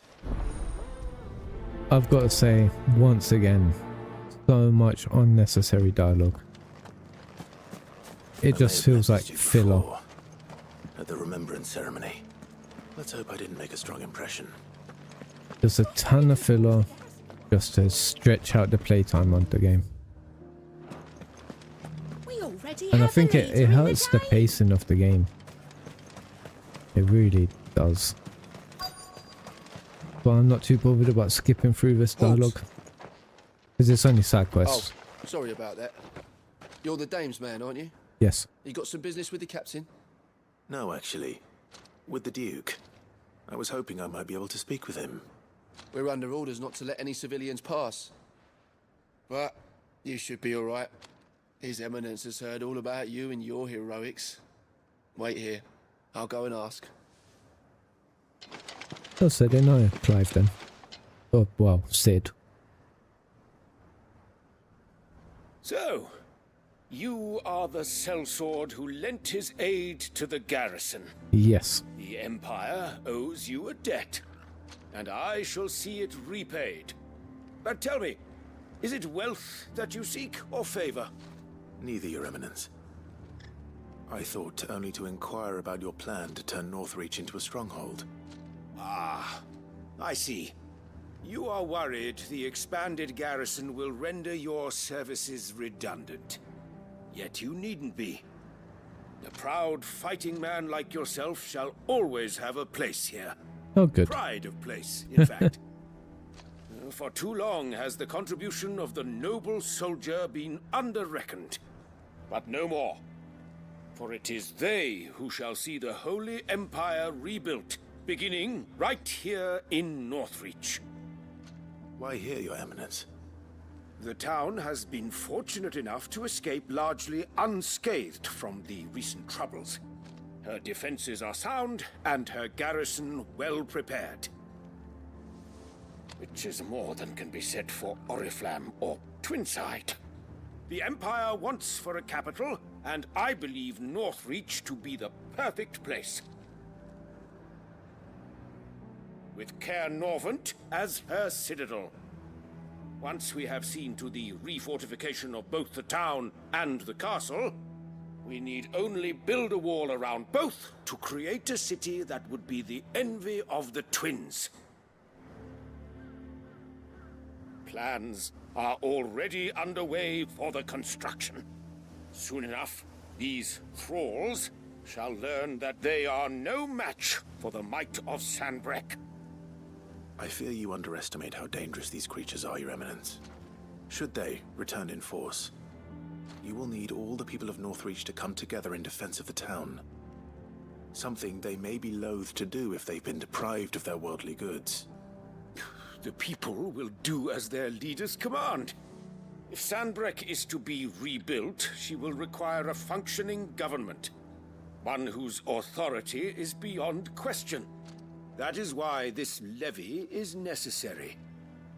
I've got to say, once again, so much unnecessary dialogue. It just feels like filler. At the remembrance ceremony. Let's hope I didn't make a strong impression. There's a ton of filler just to stretch out the playtime on the game. And I think it hurts the pacing of the game. It really does. But I'm not too bothered about skipping through this dialogue. Because it's only side quests. Oh, sorry about that. You're the dame's man, aren't you? Yes. You got some business with the captain? No, actually. With the Duke. I was hoping I might be able to speak with him. We're under orders not to let any civilians pass. But you should be all right. His Eminence has heard all about you and your heroics. Wait here. I'll go and ask. Oh, so they know Clive then. Oh, well, Sid. So, you are the sellsword who lent his aid to the garrison. Yes. The Empire owes you a debt, and I shall see it repaid. But tell me, is it wealth that you seek, or favor? Neither, Your Eminence. I thought only to inquire about your plan to turn Northreach into a stronghold. Ah, I see. You are worried the expanded garrison will render your services redundant. Yet you needn't be. A proud fighting man like yourself shall always have a place here. Oh, good. Pride of place, in fact. For too long has the contribution of the noble soldier been under-reckoned. But no more. For it is they who shall see the Holy Empire rebuilt, beginning right here in Northreach. Why here, Your Eminence? The town has been fortunate enough to escape largely unscathed from the recent troubles. Her defenses are sound, and her garrison well prepared. Which is more than can be said for Oriflamme or Twinside. The Empire wants for a capital, and I believe Northreach to be the perfect place. With Caer Norvent as her citadel. Once we have seen to the refortification of both the town and the castle, we need only build a wall around both to create a city that would be the envy of the twins. Plans are already underway for the construction. Soon enough, these thralls shall learn that they are no match for the might of Sanbreque. I fear you underestimate how dangerous these creatures are, Your Eminence. Should they return in force, you will need all the people of Northreach to come together in defense of the town. Something they may be loath to do if they've been deprived of their worldly goods. The people will do as their leaders command. If Sanbreque is to be rebuilt, she will require a functioning government. One whose authority is beyond question. That is why this levy is necessary.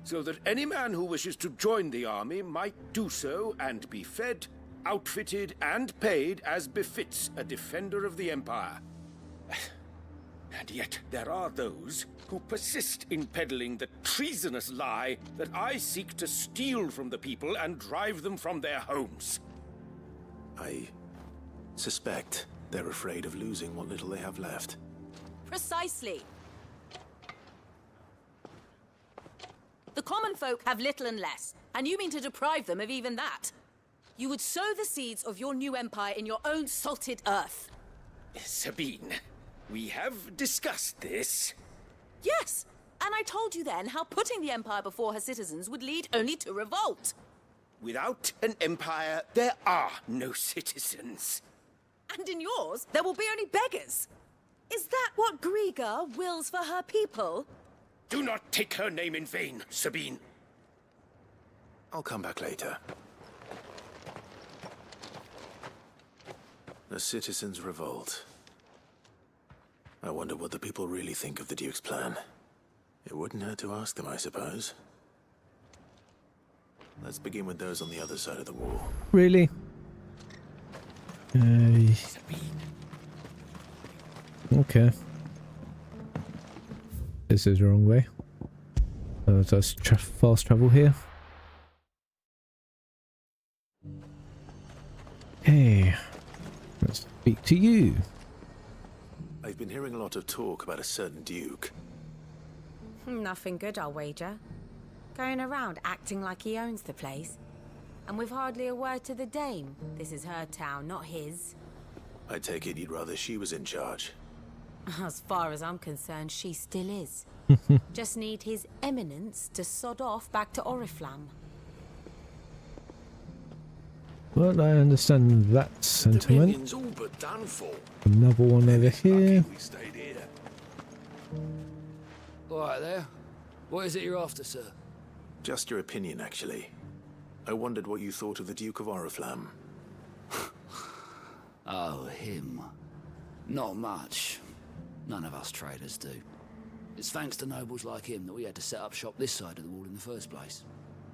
So that any man who wishes to join the army might do so and be fed, outfitted, and paid as befits a defender of the Empire. And yet there are those who persist in peddling the treasonous lie that I seek to steal from the people and drive them from their homes. I suspect they're afraid of losing what little they have left. Precisely. The common folk have little and less, and you mean to deprive them of even that. You would sow the seeds of your new empire in your own salted earth. Sabine, we have discussed this. Yes, and I told you then how putting the empire before her citizens would lead only to revolt. Without an empire, there are no citizens. And in yours, there will be only beggars. Is that what Griga wills for her people? Do not take her name in vain, Sabine. I'll come back later. The citizens revolt. I wonder what the people really think of the Duke's plan. It wouldn't hurt to ask them, I suppose. Let's begin with those on the other side of the wall. Really? Okay. This is the wrong way. Let's fast travel here. Hey, let's speak to you. I've been hearing a lot of talk about a certain Duke. Nothing good, I'll wager. Going around acting like he owns the place. And with hardly a word to the dame. This is her town, not his. I take it you'd rather she was in charge. As far as I'm concerned, she still is. Just need his eminence to sod off back to Oriflamme. Well, I understand that sentiment. All but done for. Another one over here. We stayed here. All right there. What is it you're after, sir? Just your opinion, actually. I wondered what you thought of the Duke of Oriflamme. Oh, him. Not much. None of us traders do. It's thanks to nobles like him that we had to set up shop this side of the wall in the first place.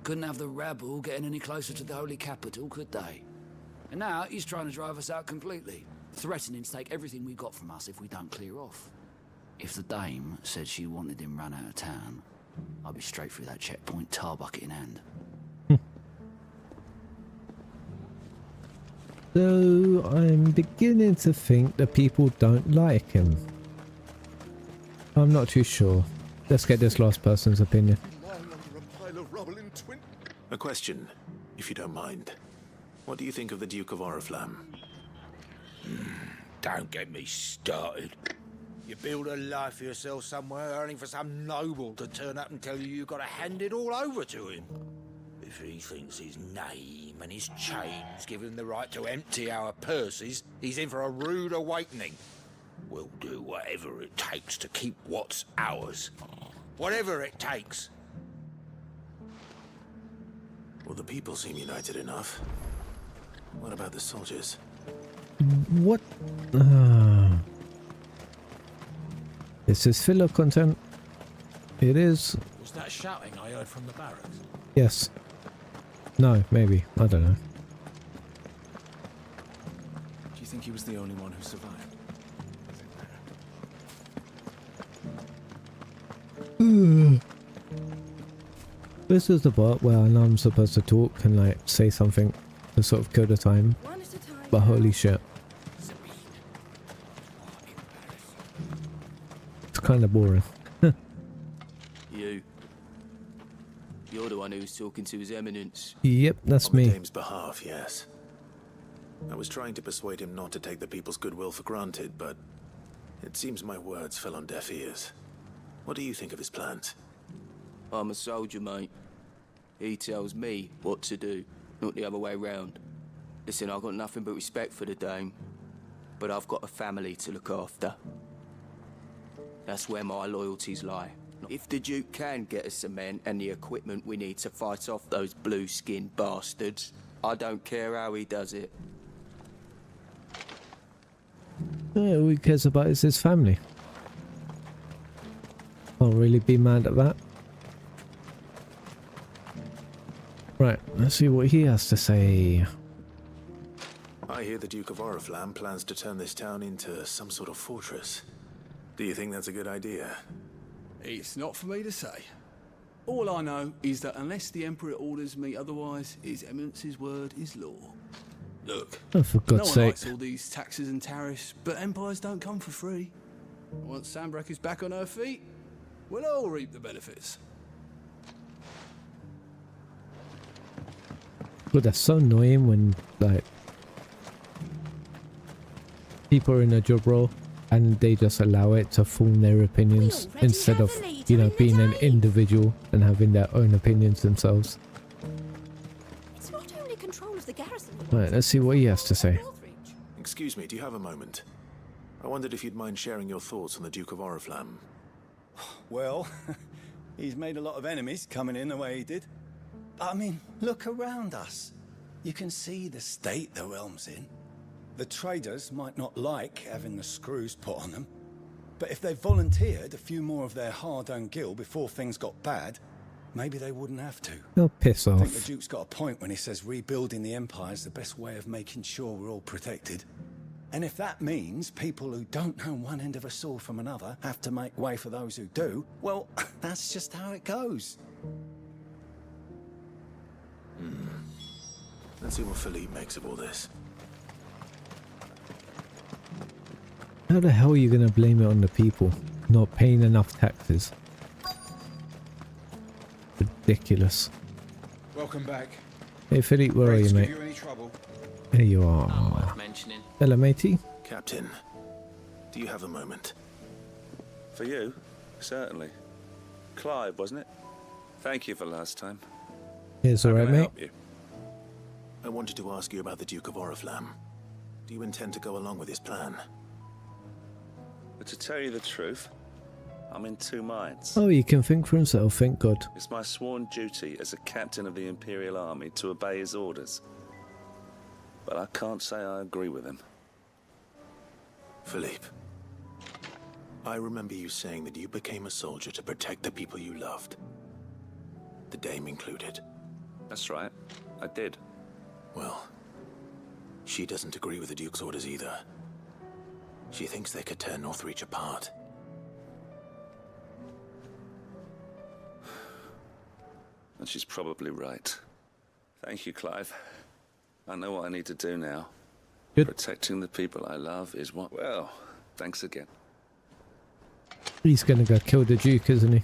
Couldn't have the rabble getting any closer to the holy capital, could they? And now he's trying to drive us out completely, threatening to take everything we got from us if we don't clear off. If the dame said she wanted him run out of town, I'd be straight through that checkpoint, tar bucket in hand. So I'm beginning to think the people don't like him. I'm not too sure. Let's get this last person's opinion. A question, if you don't mind. What do you think of the Duke of Oriflamme? Don't get me started. You build a life for yourself somewhere, earning for some noble to turn up and tell you you've got to hand it all over to him. If he thinks his name and his chains give him the right to empty our purses, he's in for a rude awakening. We'll do whatever it takes to keep what's ours. Whatever it takes. Well, the people seem united enough. What about the soldiers? What? Is this filler content? It is. Was that shouting I heard from the barracks? Yes. No, maybe. I don't know. Do you think he was the only one who survived? This is the part where I know I'm supposed to talk and like say something to sort of kill the time. But holy shit. It's kind of boring. You. You're the one who was talking to His Eminence. Yep, that's On the me. dame's behalf, yes. I was trying to persuade him not to take the people's goodwill for granted, but it seems my words fell on deaf ears. What do you think of his plans? I'm a soldier, mate. He tells me what to do, not the other way round. Listen, I've got nothing but respect for the Dame, but I've got a family to look after. That's where my loyalties lie. If the Duke can get us the men and the equipment we need to fight off those blue-skinned bastards, I don't care how he does it. Yeah, all he cares about is his family. Can't really be mad at that. Right, let's see what he has to say. I hear the Duke of Oriflamme plans to turn this town into some sort of fortress. Do you think that's a good idea? It's not for me to say. All I know is that unless the Emperor orders me otherwise, His Eminence's word is law. Look, Oh, for no God's one sake. likes all these taxes and tariffs, but empires don't come for free. Once Sandbreak is back on her feet, we'll all reap the benefits. But that's so annoying when like people are in a job role and they just allow it to form their opinions instead of, you know, being an individual and having their own opinions themselves. It's not only control of the garrison. Right, let's see what he has to say. Excuse me, do you have a moment? I wondered if you'd mind sharing your thoughts on the Duke of Oriflamme. Well, he's made a lot of enemies coming in the way he did. I mean, look around us. You can see the state the realm's in. The traders might not like having the screws put on them, but if they volunteered a few more of their hard-earned gil before things got bad, maybe they wouldn't have to. Oh, piss I think the off. Duke's got a point when he says rebuilding the Empire is the best way of making sure we're all protected. And if that means people who don't know one end of a sword from another have to make way for those who do, well, that's just how it goes. Let's see what Philippe makes of all this. How the hell are you going to blame it on the people not paying enough taxes? Ridiculous. Welcome back. Hey Philippe, where are you, mate? Give you any trouble? There you Not are. worth mentioning. Hello, matey. Captain, do you have a moment? For you? Certainly. Clive, wasn't it? Thank you for last time. It's How alright, can I mate. help you? I wanted to ask you about the Duke of Oriflamme. Do you intend to go along with his plan? But to tell you the truth, I'm in two minds. Oh, he can think for himself, thank God. It's my sworn duty as a captain of the Imperial Army to obey his orders. But I can't say I agree with him. Philippe, I remember you saying that you became a soldier to protect the people you loved. The Dame included. That's right, I did. Well, she doesn't agree with the Duke's orders either. She thinks they could tear Northreach apart. And she's probably right. Thank you, Clive. I know what I need to do now. Good. Protecting the people I love is what... Well, thanks again. He's going to go kill the Duke, isn't he?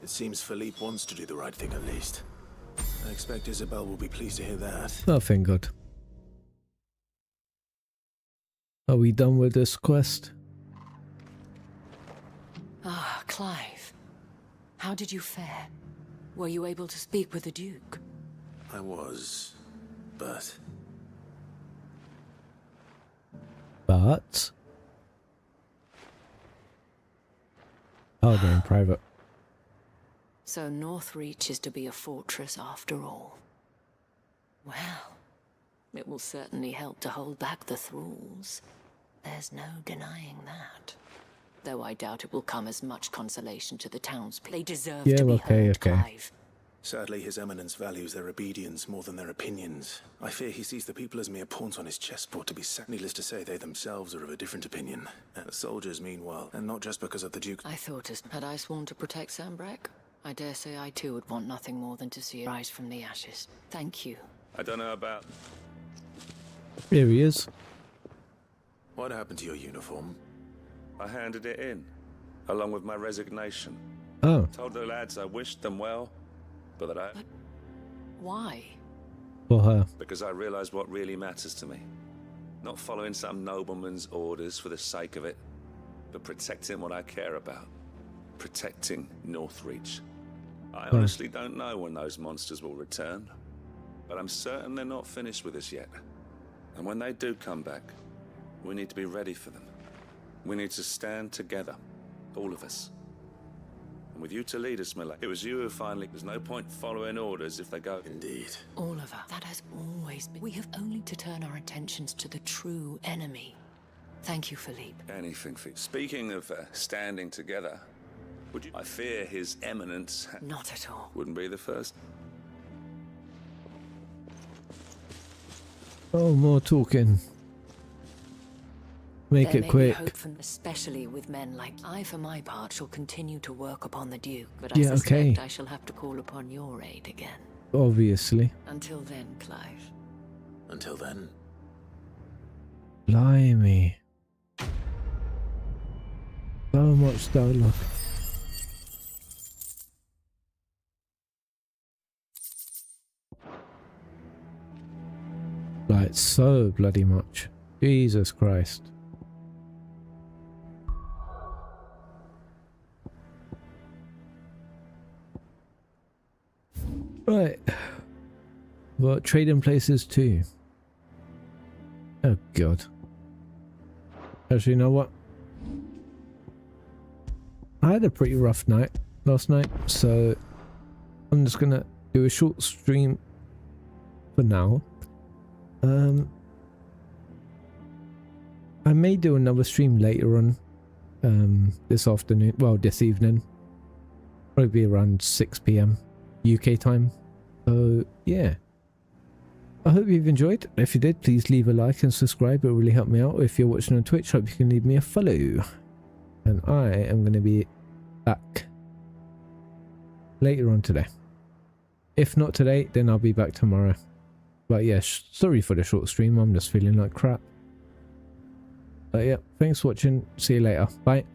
It seems Philippe wants to do the right thing at least. I expect Isabel will be pleased to hear that. Oh, thank God. Are we done with this quest? Ah, Clive. How did you fare? Were you able to speak with the Duke? I was, but... But... Oh, they're in private. So Northreach is to be a fortress after all. Well, it will certainly help to hold back the thralls. There's no denying that. Though I doubt it will come as much consolation to the townspeople. They deserve to be heard, Clive. Sadly, His Eminence values their obedience more than their opinions. I fear he sees the people as mere pawns on his chessboard to be sacked. Needless to say, they themselves are of a different opinion. And the soldiers, meanwhile, and not just because of the Duke. I thought as had I sworn to protect Sambrek, I dare say I too would want nothing more than to see it rise from the ashes. Thank you. I don't know about... Here he is. What happened to your uniform? I handed it in, along with my resignation. Oh. Told the lads I wished them well, but that I... But why? For her. Because I realized what really matters to me. Not following some nobleman's orders for the sake of it, but protecting what I care about. Protecting Northreach. I honestly don't know when those monsters will return, but I'm certain they're not finished with us yet. And when they do come back, we need to be ready for them. We need to stand together, all of us. And with you to lead us, Miller, it was you who finally... There's no point following orders if they go... Indeed. Oliver, that has always been... We have only to turn our attentions to the true enemy. Thank you, Philippe. Anything for you. Speaking of standing together, would you... I fear His Eminence... Not at all. Wouldn't be the first. Oh, more talking. Make There it may quick. be hope for, especially with men like I, for my part, shall continue to work upon the Duke, but Yeah, I suspect okay. I shall have to call upon your aid again. Obviously. Until then, Clive. Until then. Blimey. So much dialogue. Like, so bloody much. Jesus Christ. Right. Well, trading places too. Oh God. Actually, you know what? I had a pretty rough night last night, so I'm just gonna do a short stream for now. I may do another stream later on this afternoon, well, this evening. Probably be around 6 PM UK time. So yeah, I hope you've enjoyed. If you did, please leave a like and subscribe. It will really help me out. If you're watching on Twitch, hope you can leave me a follow. And I am going to be back later on today. If not today, then I'll be back tomorrow. But yeah, sorry for the short stream. I'm just feeling like crap. But yeah, thanks for watching. See you later. Bye.